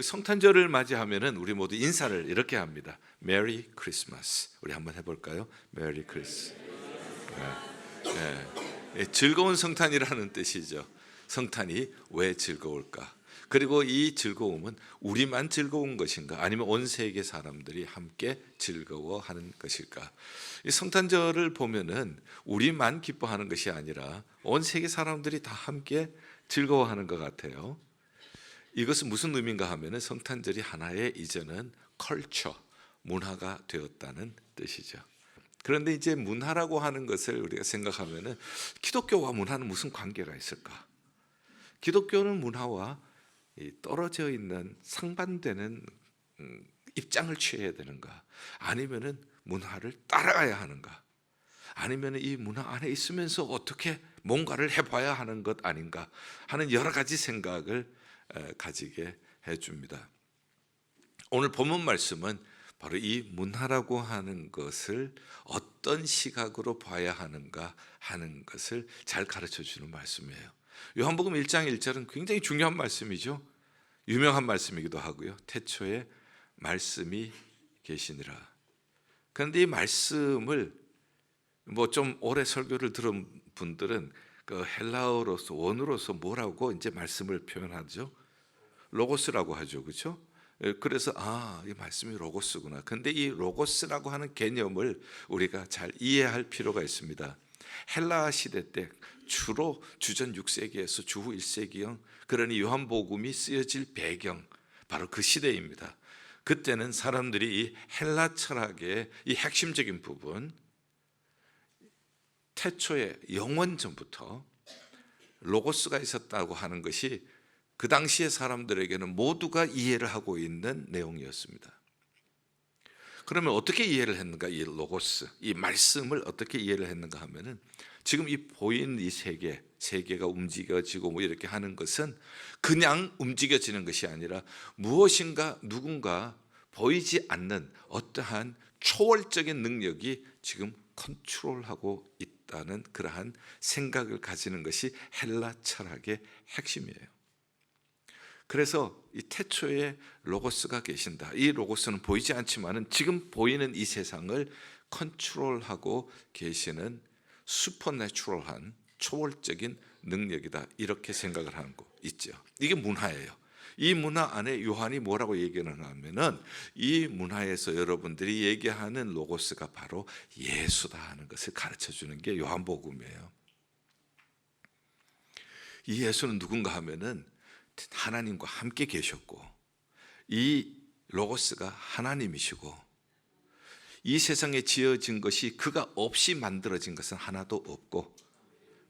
성탄절을 맞이하면은 우리 모두 인사를 이렇게 합니다. 메리 크리스마스. 우리 한번 해볼까요? 메리 크리스. 즐거운 성탄이라는 뜻이죠. 성탄이 왜 즐거울까? 그리고 이 즐거움은 우리만 즐거운 것인가? 아니면 온 세계 사람들이 함께 즐거워하는 것일까? 이 성탄절을 보면은 우리만 기뻐하는 것이 아니라 온 세계 사람들이 다 함께 즐거워하는 것 같아요. 이것은 무슨 의미인가 하면은 성탄절이 하나의 이제는 컬처, 문화가 되었다는 뜻이죠. 그런데 이제 문화라고 하는 것을 우리가 생각하면은 기독교와 문화는 무슨 관계가 있을까? 기독교는 문화와 떨어져 있는 상반되는 입장을 취해야 되는가? 아니면은 문화를 따라가야 하는가? 아니면 이 문화 안에 있으면서 어떻게 뭔가를 해봐야 하는 것 아닌가 하는 여러 가지 생각을 가지게 해줍니다. 오늘 본문 말씀은 바로 이 문화라고 하는 것을 어떤 시각으로 봐야 하는가 하는 것을 잘 가르쳐 주는 말씀이에요. 요한복음 1장 1절은 굉장히 중요한 말씀이죠. 유명한 말씀이기도 하고요. 태초에 말씀이 계시니라. 그런데 이 말씀을 좀 오래 설교를 들은 분들은 그 헬라어로서 원어로서 뭐라고 이제 말씀을 표현하죠? 로고스라고 하죠, 그렇죠? 그래서 이 말씀이 로고스구나. 그런데 이 로고스라고 하는 개념을 우리가 잘 이해할 필요가 있습니다. 헬라 시대 때 주로 주전 6세기에서 주후 1세기형, 그러니 요한복음이 쓰여질 배경, 바로 그 시대입니다. 그때는 사람들이 이 헬라 철학의 이 핵심적인 부분, 태초에 영원 전부터 로고스가 있었다고 하는 것이 그 당시의 사람들에게는 모두가 이해를 하고 있는 내용이었습니다. 그러면 어떻게 이해를 했는가? 이 로고스, 이 말씀을 어떻게 이해를 했는가 하면은 지금 이 보이는 이 세계가 움직여지고 이렇게 하는 것은 그냥 움직여지는 것이 아니라 무엇인가 누군가 보이지 않는 어떠한 초월적인 능력이 지금 컨트롤하고 있다는 그러한 생각을 가지는 것이 헬라 철학의 핵심이에요. 그래서 이 태초에 로고스가 계신다. 이 로고스는 보이지 않지만은 지금 보이는 이 세상을 컨트롤하고 계시는 슈퍼내추럴한 초월적인 능력이다. 이렇게 생각을 하는 거 있죠. 이게 문화예요. 이 문화 안에 요한이 뭐라고 얘기를 하면은 이 문화에서 여러분들이 얘기하는 로고스가 바로 예수다 하는 것을 가르쳐 주는 게 요한복음이에요. 이 예수는 누군가 하면은 하나님과 함께 계셨고, 이 로고스가 하나님이시고, 이 세상에 지어진 것이 그가 없이 만들어진 것은 하나도 없고,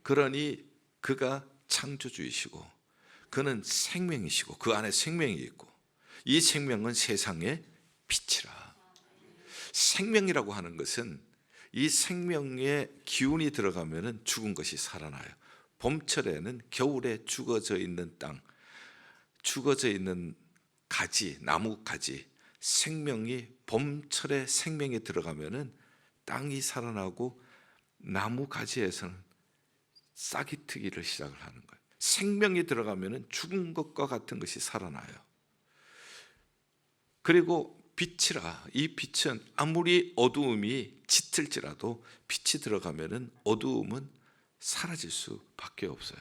그러니 그가 창조주이시고 그는 생명이시고 그 안에 생명이 있고, 이 생명은 세상의 빛이라. 생명이라고 하는 것은 이 생명의 기운이 들어가면 죽은 것이 살아나요. 봄철에는 겨울에 죽어져 있는 땅, 죽어져 있는 가지, 나무 가지, 생명이 봄철에 생명이 들어가면은 땅이 살아나고 나무 가지에서는 싹이 트기를 시작을 하는 거예요. 생명이 들어가면은 죽은 것과 같은 것이 살아나요. 그리고 빛이라, 이 빛은 아무리 어두움이 짙을지라도 빛이 들어가면은 어두움은 사라질 수밖에 없어요.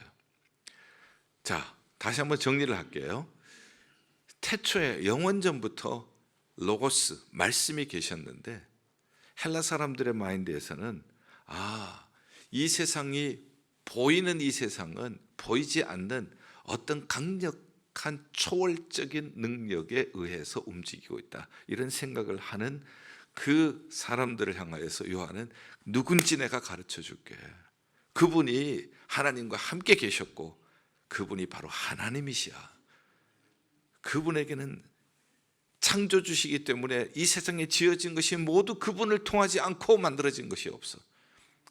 자, 다시 한번 정리를 할게요. 태초에 영원전부터 로고스, 말씀이 계셨는데 헬라 사람들의 마인드에서는 이 세상이 보이는 이 세상은 보이지 않는 어떤 강력한 초월적인 능력에 의해서 움직이고 있다. 이런 생각을 하는 그 사람들을 향하여서 요한은 누군지 내가 가르쳐 줄게. 그분이 하나님과 함께 계셨고 그분이 바로 하나님이시야. 그분에게는 창조주시기 때문에 이 세상에 지어진 것이 모두 그분을 통하지 않고 만들어진 것이 없어.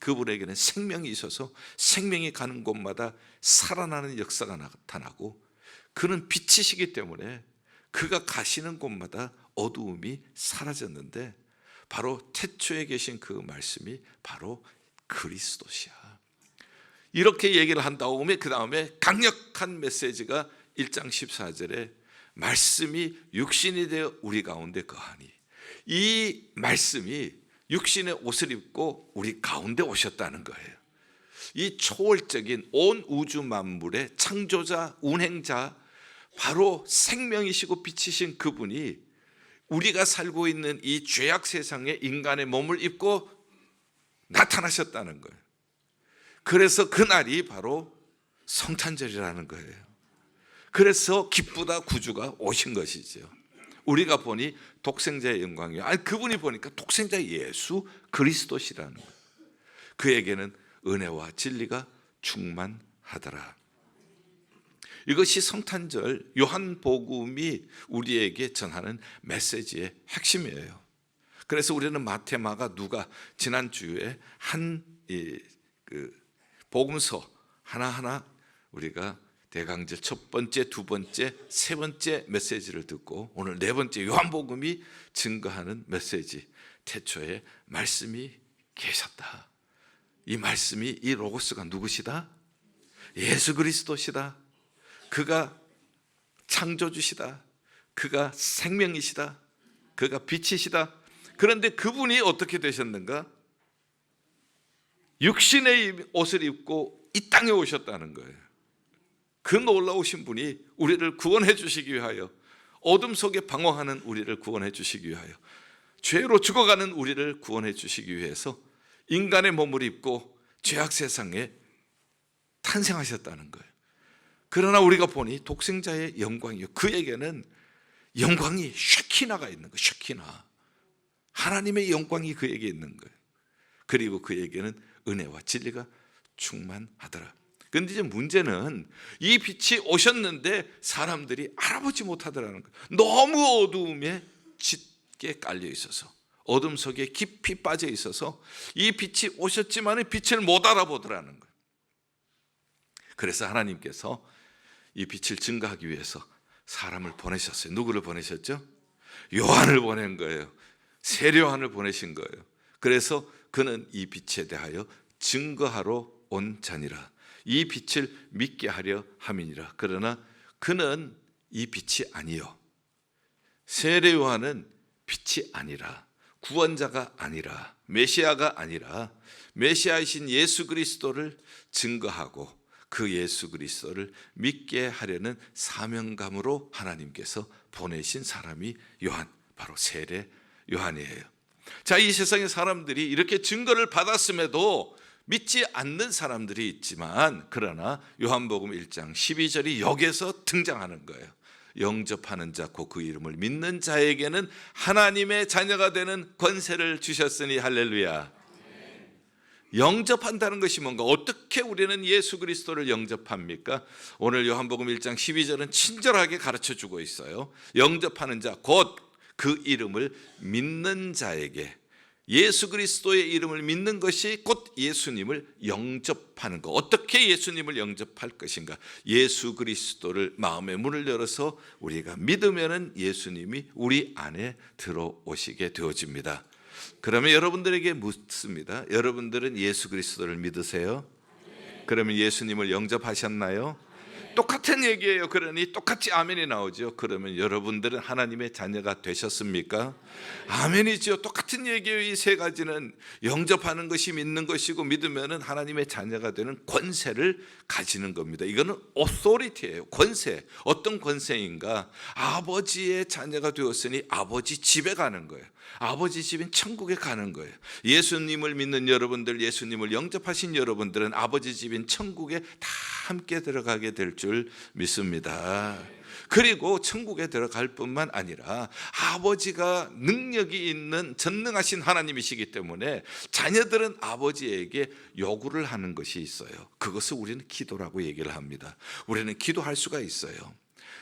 그분에게는 생명이 있어서 생명이 가는 곳마다 살아나는 역사가 나타나고, 그는 빛이시기 때문에 그가 가시는 곳마다 어두움이 사라졌는데 바로 태초에 계신 그 말씀이 바로 그리스도시야. 이렇게 얘기를 한 다음에 그 다음에 강력한 메시지가 1장 14절에 말씀이 육신이 되어 우리 가운데 거하니, 이 말씀이 육신의 옷을 입고 우리 가운데 오셨다는 거예요. 이 초월적인 온 우주 만물의 창조자, 운행자, 바로 생명이시고 빛이신 그분이 우리가 살고 있는 이 죄악 세상에 인간의 몸을 입고 나타나셨다는 거예요. 그래서 그날이 바로 성탄절이라는 거예요. 그래서 기쁘다 구주가 오신 것이죠. 우리가 보니 독생자의 영광이요, 아니 그분이 보니까 독생자 예수 그리스도시라는 거예요. 그에게는 은혜와 진리가 충만하더라. 이것이 성탄절 요한복음이 우리에게 전하는 메시지의 핵심이에요. 그래서 우리는 마태, 마가, 누가 지난주에 복음서 하나하나 우리가 대강절 첫 번째, 두 번째, 세 번째 메시지를 듣고 오늘 네 번째 요한복음이 증거하는 메시지, 태초에 말씀이 계셨다. 이 말씀이, 이 로고스가 누구시다? 예수 그리스도시다. 그가 창조주시다. 그가 생명이시다. 그가 빛이시다. 그런데 그분이 어떻게 되셨는가? 육신의 옷을 입고 이 땅에 오셨다는 거예요. 그 놀라우신 분이 우리를 구원해 주시기 위하여, 어둠 속에 방황하는 우리를 구원해 주시기 위하여, 죄로 죽어가는 우리를 구원해 주시기 위해서 인간의 몸을 입고 죄악 세상에 탄생하셨다는 거예요. 그러나 우리가 보니 독생자의 영광이요, 그에게는 영광이 쉐키나가 있는 거예요. 쉐키나, 하나님의 영광이 그에게 있는 거예요. 그리고 그에게는 은혜와 진리가 충만하더라. 그런데 이제 문제는 이 빛이 오셨는데 사람들이 알아보지 못하더라는 거예요. 너무 어두움에 짙게 깔려 있어서, 어둠 속에 깊이 빠져 있어서 이 빛이 오셨지만 빛을 못 알아보더라는 거예요. 그래서 하나님께서 이 빛을 증거하기 위해서 사람을 보내셨어요. 누구를 보내셨죠? 요한을 보낸 거예요. 세례요한을 보내신 거예요. 그래서 그는 이 빛에 대하여 증거하러 온 자니라. 이 빛을 믿게 하려 함이니라. 그러나 그는 이 빛이 아니요, 세례요한은 빛이 아니라, 구원자가 아니라, 메시아가 아니라 메시아이신 예수 그리스도를 증거하고 그 예수 그리스도를 믿게 하려는 사명감으로 하나님께서 보내신 사람이 요한, 바로 세례 요한이에요. 자, 이 세상의 사람들이 이렇게 증거를 받았음에도 믿지 않는 사람들이 있지만, 그러나 요한복음 1장 12절이 여기서 등장하는 거예요. 영접하는 자 곧 그 이름을 믿는 자에게는 하나님의 자녀가 되는 권세를 주셨으니 할렐루야. 영접한다는 것이 뭔가? 어떻게 우리는 예수 그리스도를 영접합니까? 오늘 요한복음 1장 12절은 친절하게 가르쳐주고 있어요. 영접하는 자 곧 그 이름을 믿는 자에게, 예수 그리스도의 이름을 믿는 것이 곧 예수님을 영접하는 것. 어떻게 예수님을 영접할 것인가? 예수 그리스도를 마음의 문을 열어서 우리가 믿으면 예수님이 우리 안에 들어오시게 되어집니다. 그러면 여러분들에게 묻습니다. 여러분들은 예수 그리스도를 믿으세요? 그러면 예수님을 영접하셨나요? 똑같은 얘기예요. 그러니 똑같이 아멘이 나오죠. 그러면 여러분들은 하나님의 자녀가 되셨습니까? 아멘이죠. 똑같은 얘기예요. 이 세 가지는 영접하는 것이 믿는 것이고, 믿으면 하나님의 자녀가 되는 권세를 가지는 겁니다. 이거는 오소리티예요. 권세. 어떤 권세인가? 아버지의 자녀가 되었으니 아버지 집에 가는 거예요. 아버지 집인 천국에 가는 거예요. 예수님을 믿는 여러분들, 예수님을 영접하신 여러분들은 아버지 집인 천국에 다 함께 들어가게 될 줄 믿습니다. 그리고 천국에 들어갈 뿐만 아니라 아버지가 능력이 있는 전능하신 하나님이시기 때문에 자녀들은 아버지에게 요구를 하는 것이 있어요. 그것을 우리는 기도라고 얘기를 합니다. 우리는 기도할 수가 있어요.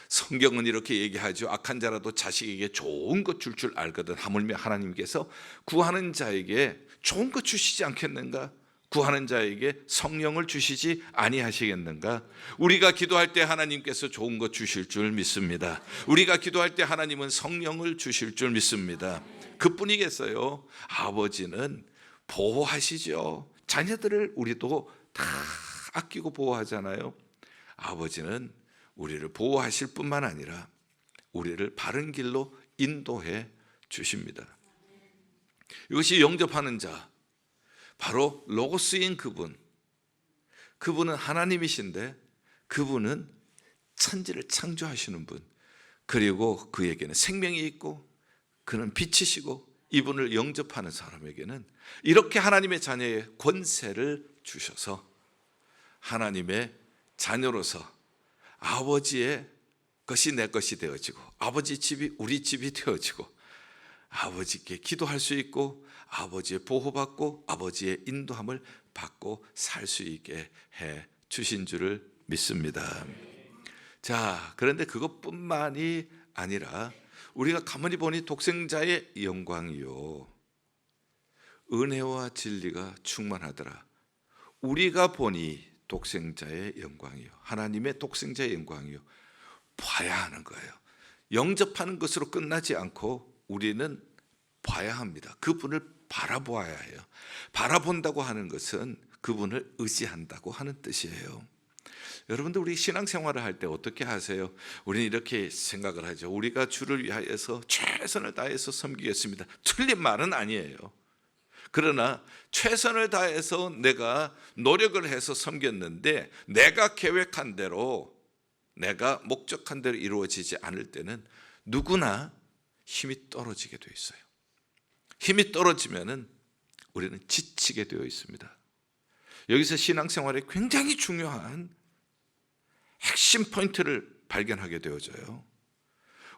성경은 이렇게 얘기하죠. 악한 자라도 자식에게 좋은 것 줄 알거든. 하물며 하나님께서 구하는 자에게 좋은 것 주시지 않겠는가? 구하는 자에게 성령을 주시지 아니하시겠는가? 우리가 기도할 때 하나님께서 좋은 것 주실 줄 믿습니다. 우리가 기도할 때 하나님은 성령을 주실 줄 믿습니다. 그뿐이겠어요? 아버지는 보호하시죠. 자녀들을 우리도 다 아끼고 보호하잖아요. 아버지는 우리를 보호하실 뿐만 아니라 우리를 바른 길로 인도해 주십니다. 이것이 영접하는 자, 바로 로고스인 그분은 하나님이신데 그분은 천지를 창조하시는 분, 그리고 그에게는 생명이 있고 그는 빛이시고, 이분을 영접하는 사람에게는 이렇게 하나님의 자녀의 권세를 주셔서 하나님의 자녀로서 아버지의 것이 내 것이 되어지고, 아버지 집이 우리 집이 되어지고, 아버지께 기도할 수 있고, 아버지의 보호받고, 아버지의 인도함을 받고 살 수 있게 해 주신 줄을 믿습니다. 자, 그런데 그것뿐만이 아니라 우리가 가만히 보니 독생자의 영광이요, 은혜와 진리가 충만하더라. 우리가 보니 독생자의 영광이요, 하나님의 독생자의 영광이요, 봐야 하는 거예요. 영접하는 것으로 끝나지 않고 우리는 봐야 합니다. 그분을 바라보아야 해요. 바라본다고 하는 것은 그분을 의지한다고 하는 뜻이에요. 여러분들, 우리 신앙생활을 할 때 어떻게 하세요? 우리는 이렇게 생각을 하죠. 우리가 주를 위하여서 최선을 다해서 섬기겠습니다. 틀린 말은 아니에요. 그러나 최선을 다해서 내가 노력을 해서 섬겼는데 내가 계획한 대로, 내가 목적한 대로 이루어지지 않을 때는 누구나 힘이 떨어지게 되어 있어요. 힘이 떨어지면은 우리는 지치게 되어 있습니다. 여기서 신앙생활에 굉장히 중요한 핵심 포인트를 발견하게 되어져요.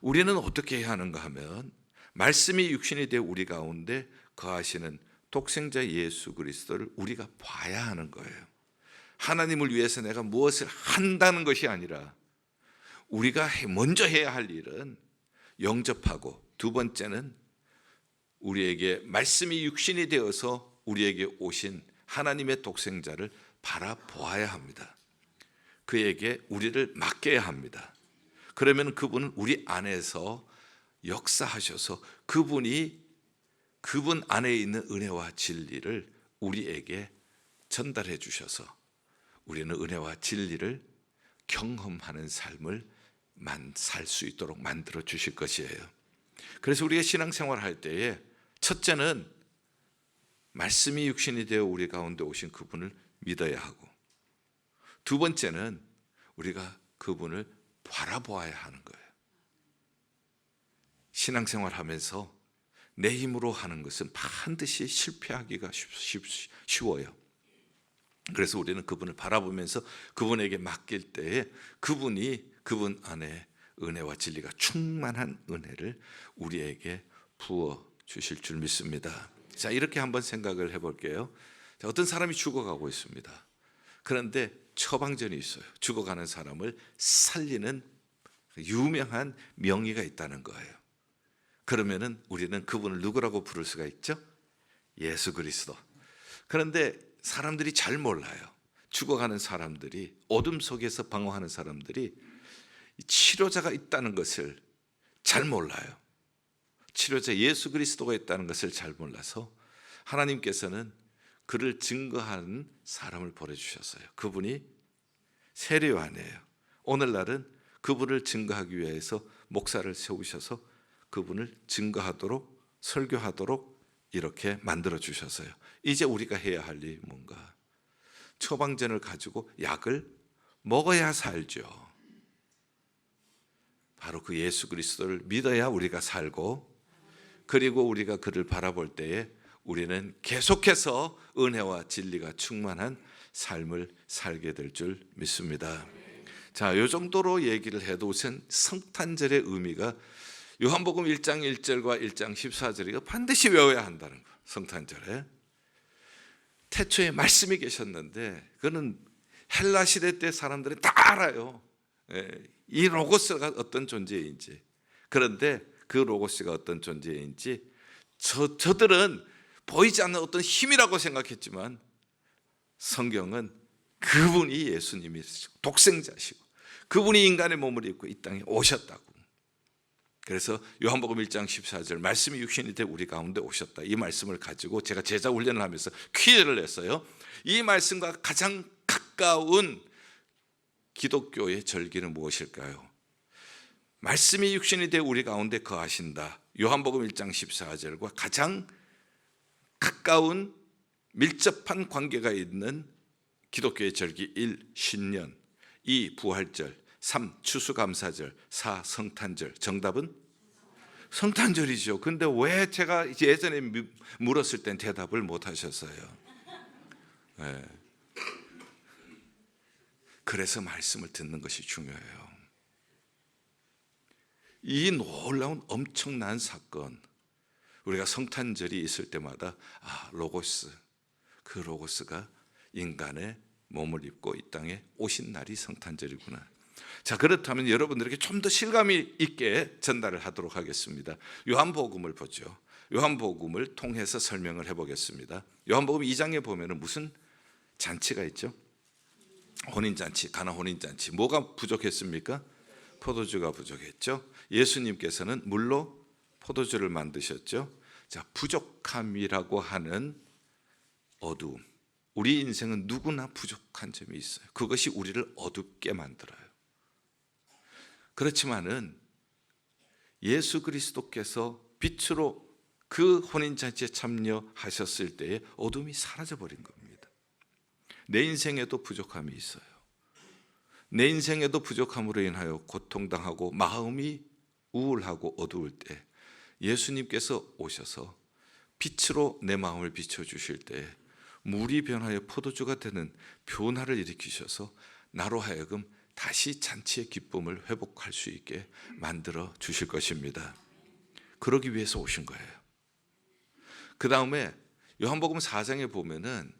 우리는 어떻게 해야 하는가 하면, 말씀이 육신이 되어 우리 가운데 거하시는 독생자 예수 그리스도를 우리가 봐야 하는 거예요. 하나님을 위해서 내가 무엇을 한다는 것이 아니라 우리가 먼저 해야 할 일은 영접하고, 두 번째는 우리에게 말씀이 육신이 되어서 우리에게 오신 하나님의 독생자를 바라보아야 합니다. 그에게 우리를 맡겨야 합니다. 그러면 그분은 우리 안에서 역사하셔서 그분 안에 있는 은혜와 진리를 우리에게 전달해 주셔서 우리는 은혜와 진리를 경험하는 삶을 살 수 있도록 만들어 주실 것이에요. 그래서 우리가 신앙생활을 할 때에 첫째는 말씀이 육신이 되어 우리 가운데 오신 그분을 믿어야 하고, 두 번째는 우리가 그분을 바라보아야 하는 거예요. 신앙생활 하면서 내 힘으로 하는 것은 반드시 실패하기가 쉬워요. 그래서 우리는 그분을 바라보면서 그분에게 맡길 때에 그분 안에 은혜와 진리가 충만한 은혜를 우리에게 부어 주실 줄 믿습니다. 자, 이렇게 한번 생각을 해볼게요. 자, 어떤 사람이 죽어가고 있습니다. 그런데 처방전이 있어요. 죽어가는 사람을 살리는 유명한 명의가 있다는 거예요. 그러면은 우리는 그분을 누구라고 부를 수가 있죠? 예수 그리스도. 그런데 사람들이 잘 몰라요. 죽어가는 사람들이, 어둠 속에서 방황하는 사람들이 치료자가 있다는 것을 잘 몰라요. 치료자 예수 그리스도가 있다는 것을 잘 몰라서 하나님께서는 그를 증거하는 사람을 보내주셨어요. 그분이 세례요한이에요. 오늘날은 그분을 증거하기 위해서 목사를 세우셔서 그분을 증거하도록, 설교하도록 이렇게 만들어 주셨어요. 이제 우리가 해야 할 일이 뭔가? 처방전을 가지고 약을 먹어야 살죠. 바로 그 예수 그리스도를 믿어야 우리가 살고, 그리고 우리가 그를 바라볼 때에 우리는 계속해서 은혜와 진리가 충만한 삶을 살게 될 줄 믿습니다. 자, 이 정도로 얘기를 해도 우선 성탄절의 의미가 요한복음 1장 1절과 1장 14절이 반드시 외워야 한다는 거. 성탄절에 태초에 말씀이 계셨는데 그거는 헬라 시대 때 사람들이 다 알아요. 이 로고스가 어떤 존재인지. 그런데 그 로고스가 어떤 존재인지 저들은 보이지 않는 어떤 힘이라고 생각했지만, 성경은 그분이 예수님이시고 독생자시고 그분이 인간의 몸을 입고 이 땅에 오셨다고. 그래서 요한복음 1장 14절, 말씀이 육신이 되어 우리 가운데 오셨다, 이 말씀을 가지고 제가 제자 훈련을 하면서 퀴즈를 냈어요. 이 말씀과 가장 가까운 기독교의 절기는 무엇일까요? 말씀이 육신이 되어 우리 가운데 거하신다. 요한복음 1장 14절과 가장 가까운 밀접한 관계가 있는 기독교의 절기 1. 신년, 2. 부활절, 3. 추수감사절, 4. 성탄절. 정답은 성탄절이죠. 근데 왜 제가 예전에 물었을 땐 대답을 못 하셨어요? 네. 그래서 말씀을 듣는 것이 중요해요. 이 놀라운 엄청난 사건, 우리가 성탄절이 있을 때마다 로고스, 그 로고스가 인간의 몸을 입고 이 땅에 오신 날이 성탄절이구나. 자, 그렇다면 여러분들에게 좀 더 실감이 있게 전달을 하도록 하겠습니다. 요한복음을 보죠. 요한복음을 통해서 설명을 해보겠습니다. 요한복음 2장에 보면 무슨 잔치가 있죠? 혼인잔치, 가나 혼인잔치. 뭐가 부족했습니까? 포도주가 부족했죠. 예수님께서는 물로 포도주를 만드셨죠. 자, 부족함이라고 하는 어두움. 우리 인생은 누구나 부족한 점이 있어요. 그것이 우리를 어둡게 만들어요. 그렇지만은 예수 그리스도께서 빛으로 그 혼인잔치에 참여하셨을 때에 어둠이 사라져버린 겁니다. 내 인생에도 부족함이 있어요. 내 인생에도 부족함으로 인하여 고통당하고 마음이 우울하고 어두울 때 예수님께서 오셔서 빛으로 내 마음을 비춰주실 때 물이 변하여 포도주가 되는 변화를 일으키셔서 나로 하여금 다시 잔치의 기쁨을 회복할 수 있게 만들어 주실 것입니다. 그러기 위해서 오신 거예요. 그 다음에 요한복음 4장에 보면은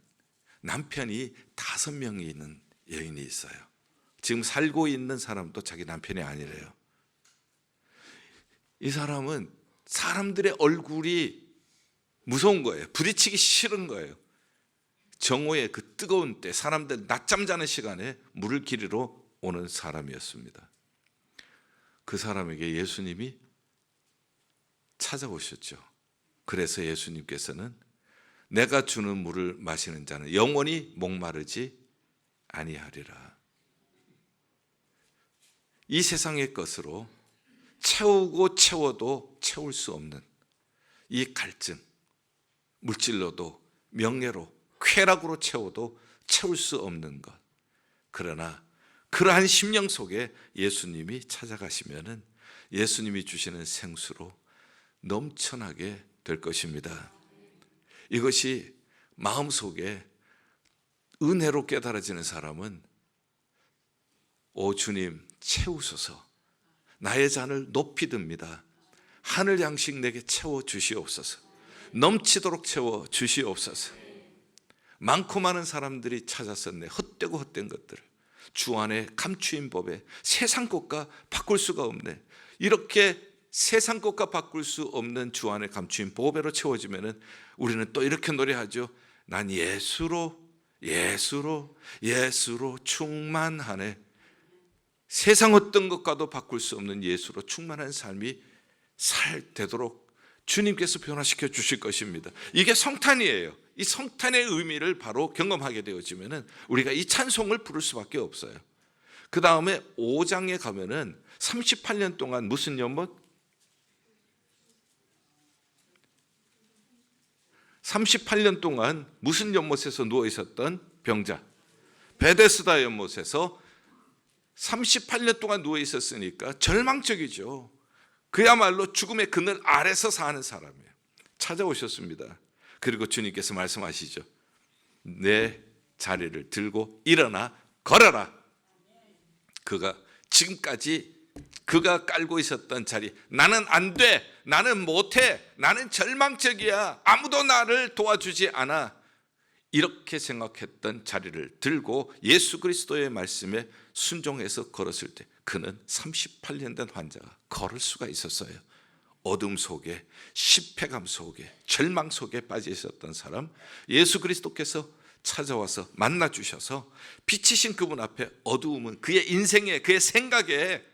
남편이 5명이 있는 여인이 있어요. 지금 살고 있는 사람도 자기 남편이 아니래요. 이 사람은 사람들의 얼굴이 무서운 거예요. 부딪히기 싫은 거예요. 정오의 그 뜨거운 때 사람들 낮잠 자는 시간에 물을 기르러 오는 사람이었습니다. 그 사람에게 예수님이 찾아오셨죠. 그래서 예수님께서는 내가 주는 물을 마시는 자는 영원히 목마르지 아니하리라. 이 세상의 것으로 채우고 채워도 채울 수 없는 이 갈증, 물질로도 명예로 쾌락으로 채워도 채울 수 없는 것. 그러나 그러한 심령 속에 예수님이 찾아가시면은 예수님이 주시는 생수로 넘쳐나게 될 것입니다. 이것이 마음속에 은혜로 깨달아지는 사람은 오 주님 채우소서, 나의 잔을 높이 듭니다. 하늘 양식 내게 채워 주시옵소서, 넘치도록 채워 주시옵소서. 많고 많은 사람들이 찾았었네. 헛되고 헛된 것들을 주 안에 감추인 법에 세상 것과 바꿀 수가 없네. 이렇게 세상 것과 바꿀 수 없는 주 안에 감추인 보배로 채워지면은 우리는 또 이렇게 노래하죠. 난 예수로 충만하네. 세상 어떤 것과도 바꿀 수 없는 예수로 충만한 삶이 되도록 주님께서 변화시켜 주실 것입니다. 이게 성탄이에요. 이 성탄의 의미를 바로 경험하게 되어지면은 우리가 이 찬송을 부를 수밖에 없어요. 그 다음에 5장에 가면은 38년 동안 무슨 연못? 38년 동안 무슨 연못에서 누워 있었던 병자, 베데스다 연못에서 38년 동안 누워 있었으니까 절망적이죠. 그야말로 죽음의 그늘 아래서 사는 사람이에요. 찾아오셨습니다. 그리고 주님께서 말씀하시죠. 내 자리를 들고 일어나 걸어라. 그가 지금까지 그가 깔고 있었던 자리, 나는 안 돼, 나는 못해, 나는 절망적이야, 아무도 나를 도와주지 않아, 이렇게 생각했던 자리를 들고 예수 그리스도의 말씀에 순종해서 걸었을 때 그는 38년 된 환자가 걸을 수가 있었어요. 어둠 속에, 실패감 속에, 절망 속에 빠져 있었던 사람, 예수 그리스도께서 찾아와서 만나주셔서 빛이신 그분 앞에 어두움은 그의 인생에, 그의 생각에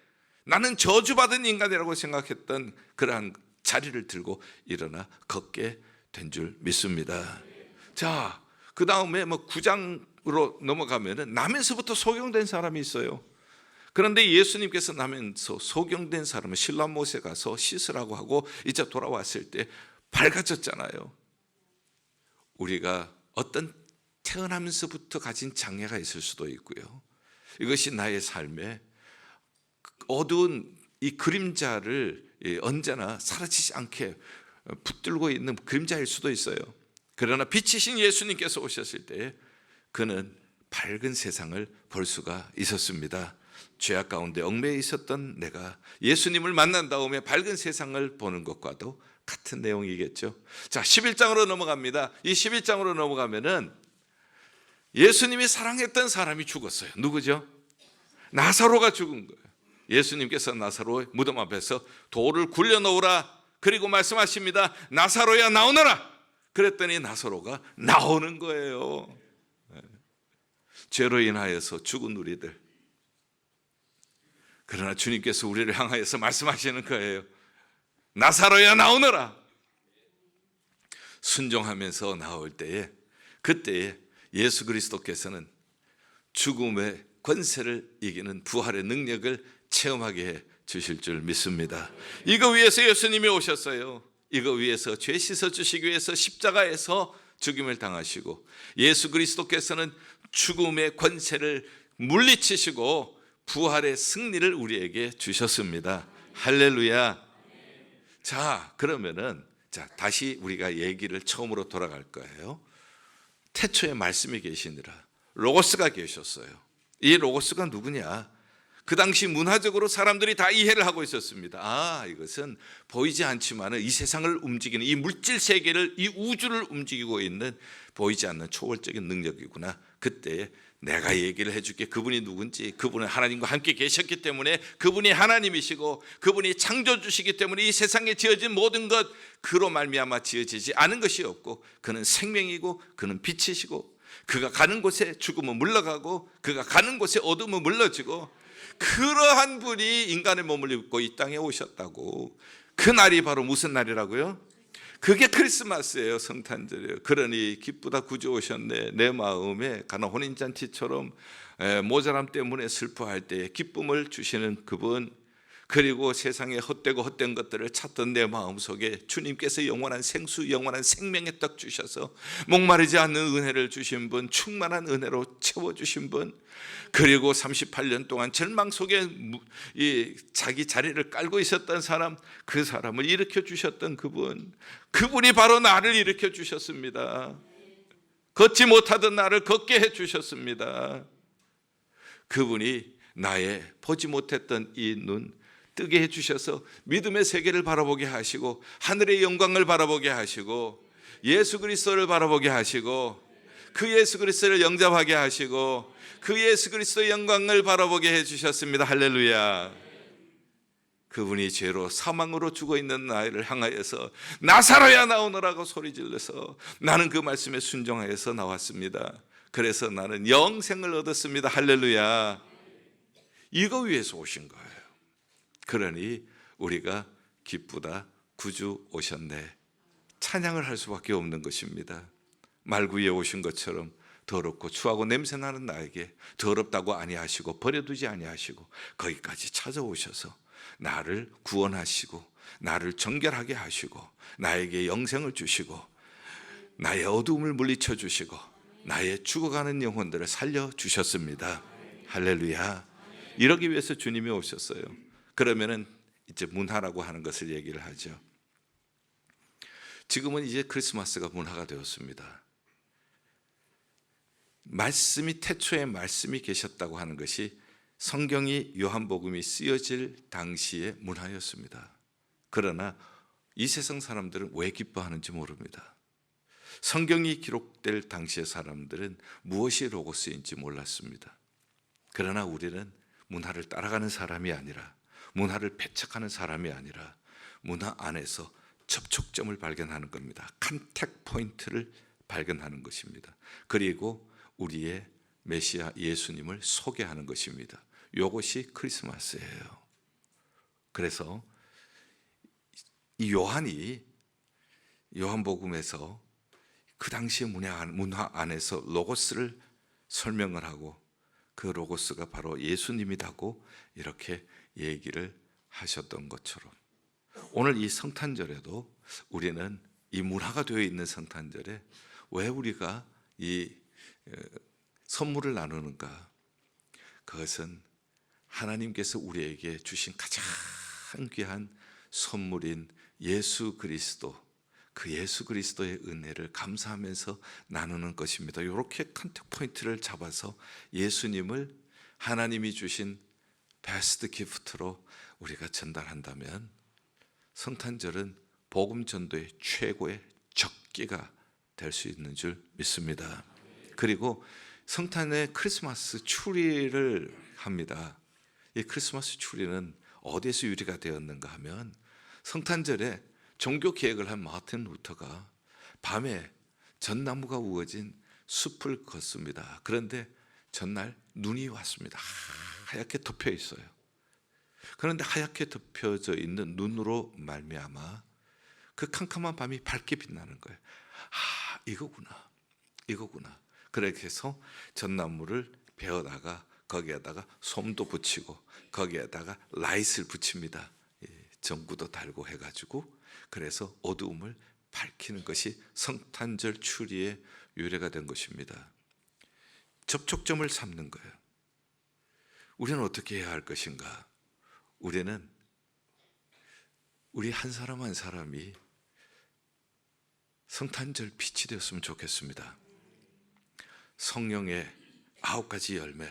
나는 저주받은 인간이라고 생각했던 그러한 자리를 들고 일어나 걷게 된 줄 믿습니다. 자, 그 다음에 9장으로 넘어가면은 남에서부터 소경된 사람이 있어요. 그런데 예수님께서 나면서 소경된 사람은 실로암못에 가서 씻으라고 하고 이제 돌아왔을 때 밝아졌잖아요. 우리가 어떤 태어나면서부터 가진 장애가 있을 수도 있고요, 이것이 나의 삶에 어두운 이 그림자를 언제나 사라지지 않게 붙들고 있는 그림자일 수도 있어요. 그러나 빛이신 예수님께서 오셨을 때 그는 밝은 세상을 볼 수가 있었습니다. 죄악 가운데 얽매여 있었던 내가 예수님을 만난 다음에 밝은 세상을 보는 것과도 같은 내용이겠죠. 자, 11장으로 넘어갑니다. 이 11장으로 넘어가면은 예수님이 사랑했던 사람이 죽었어요. 누구죠? 나사로가 죽은 거예요. 예수님께서 나사로의 무덤 앞에서 돌을 굴려 놓으라, 그리고 말씀하십니다. 나사로야 나오너라. 그랬더니 나사로가 나오는 거예요. 죄로 인하여서 죽은 우리들, 그러나 주님께서 우리를 향하여서 말씀하시는 거예요. 나사로야 나오너라. 순종하면서 나올 때에, 그때에 예수 그리스도께서는 죽음의 권세를 이기는 부활의 능력을 체험하게 해 주실 줄 믿습니다. 이거 위해서 예수님이 오셨어요. 이거 위해서 죄 씻어 주시기 위해서 십자가에서 죽임을 당하시고, 예수 그리스도께서는 죽음의 권세를 물리치시고 부활의 승리를 우리에게 주셨습니다. 할렐루야. 자, 그러면은 다시 우리가 얘기를 처음으로 돌아갈 거예요. 태초에 말씀이 계시니라, 로고스가 계셨어요. 이 로고스가 누구냐? 그 당시 문화적으로 사람들이 다 이해를 하고 있었습니다. 이것은 보이지 않지만 이 세상을 움직이는, 이 물질 세계를, 이 우주를 움직이고 있는 보이지 않는 초월적인 능력이구나. 그때 내가 얘기를 해줄게. 그분이 누군지. 그분은 하나님과 함께 계셨기 때문에, 그분이 하나님이시고 그분이 창조주시기 때문에 이 세상에 지어진 모든 것, 그로 말미암아 지어지지 않은 것이 없고, 그는 생명이고 그는 빛이시고, 그가 가는 곳에 죽음은 물러가고 그가 가는 곳에 어둠은 물러지고, 그러한 분이 인간의 몸을 입고 이 땅에 오셨다고. 그 날이 바로 무슨 날이라고요? 그게 크리스마스예요. 성탄절이에요. 그러니 기쁘다 구주 오셨네. 내 마음에 가나 혼인잔치처럼 모자람 때문에 슬퍼할 때 기쁨을 주시는 그분, 그리고 세상에 헛되고 헛된 것들을 찾던 내 마음속에 주님께서 영원한 생수, 영원한 생명의 떡 주셔서 목마르지 않는 은혜를 주신 분, 충만한 은혜로 채워주신 분, 그리고 38년 동안 절망 속에 자기 자리를 깔고 있었던 사람, 그 사람을 일으켜 주셨던 그분, 그분이 바로 나를 일으켜 주셨습니다. 걷지 못하던 나를 걷게 해 주셨습니다. 그분이 나의 보지 못했던 이 눈 뜨게 해주셔서 믿음의 세계를 바라보게 하시고, 하늘의 영광을 바라보게 하시고, 예수 그리스도를 바라보게 하시고, 그 예수 그리스도를 영접하게 하시고, 그 예수 그리스도의 영광을 바라보게 해주셨습니다. 할렐루야. 그분이 죄로 사망으로 죽어있는 나를 향하여서 나사로야 나오너라고 소리질러서 나는 그 말씀에 순종하여서 나왔습니다. 그래서 나는 영생을 얻었습니다. 할렐루야. 이거 위해서 오신 거예요. 그러니 우리가 기쁘다 구주 오셨네, 찬양을 할 수밖에 없는 것입니다. 말구이에 오신 것처럼 더럽고 추하고 냄새나는 나에게 더럽다고 아니하시고 버려두지 아니하시고 거기까지 찾아오셔서 나를 구원하시고 나를 정결하게 하시고 나에게 영생을 주시고 나의 어두움을 물리쳐 주시고 나의 죽어가는 영혼들을 살려주셨습니다. 할렐루야. 이러기 위해서 주님이 오셨어요. 그러면은 이제 문화라고 하는 것을 얘기를 하죠. 지금은 이제 크리스마스가 문화가 되었습니다. 말씀이, 태초에 말씀이 계셨다고 하는 것이 성경이, 요한복음이 쓰여질 당시의 문화였습니다. 그러나 이 세상 사람들은 왜 기뻐하는지 모릅니다. 성경이 기록될 당시의 사람들은 무엇이 로고스인지 몰랐습니다. 그러나 우리는 문화를 따라가는 사람이 아니라, 문화를 배척하는 사람이 아니라 문화 안에서 접촉점을 발견하는 겁니다. 컨택 포인트를 발견하는 것입니다. 그리고 우리의 메시아 예수님을 소개하는 것입니다. 이것이 크리스마스예요. 그래서 이 요한이 요한복음에서 그 당시의 문화 안에서 로고스를 설명을 하고, 그 로고스가 바로 예수님이라고 이렇게 얘기를 하셨던 것처럼 오늘 이 성탄절에도 우리는 이 문화가 되어 있는 성탄절에 왜 우리가 이 선물을 나누는가? 그것은 하나님께서 우리에게 주신 가장 귀한 선물인 예수 그리스도, 그 예수 그리스도의 은혜를 감사하면서 나누는 것입니다. 이렇게 컨택 포인트를 잡아서 예수님을 하나님이 주신 베스트 기프트로 우리가 전달한다면 성탄절은 복음 전도의 최고의 적기가 될 수 있는 줄 믿습니다. 그리고 성탄에 크리스마스 추리를 합니다. 이 크리스마스 추리는 어디에서 유래가 되었는가 하면 성탄절에 종교 개혁을 한 마틴 루터가 밤에 전나무가 우거진 숲을 걷습니다. 그런데 전날 눈이 왔습니다. 하얗게 덮여 있어요. 그런데 하얗게 덮여져 있는 눈으로 말미암아 그 캄캄한 밤이 밝게 빛나는 거예요. 이거구나. 그렇게 해서 전나무를 베어다가 거기에다가 솜도 붙이고 거기에다가 라이트를 붙입니다. 전구도 달고 해가지고 그래서 어두움을 밝히는 것이 성탄절 추리의 유래가 된 것입니다. 접촉점을 삼는 거예요. 우리는 어떻게 해야 할 것인가? 우리는 우리 한 사람 한 사람이 성탄절 빛이 되었으면 좋겠습니다. 성령의 9가지 열매,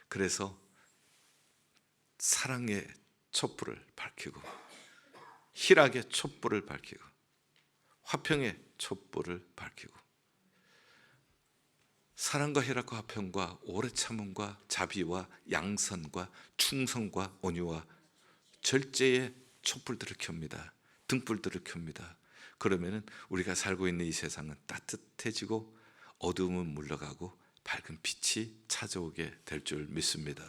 그래서 사랑의 촛불을 밝히고 희락의 촛불을 밝히고 화평의 촛불을 밝히고 사랑과 희락과 화평과 오래 참음과 자비와 양선과 충성과 온유와 절제의 촛불들을 켭니다. 등불들을 켭니다. 그러면은 우리가 살고 있는 이 세상은 따뜻해지고 어두움은 물러가고 밝은 빛이 찾아오게 될 줄 믿습니다.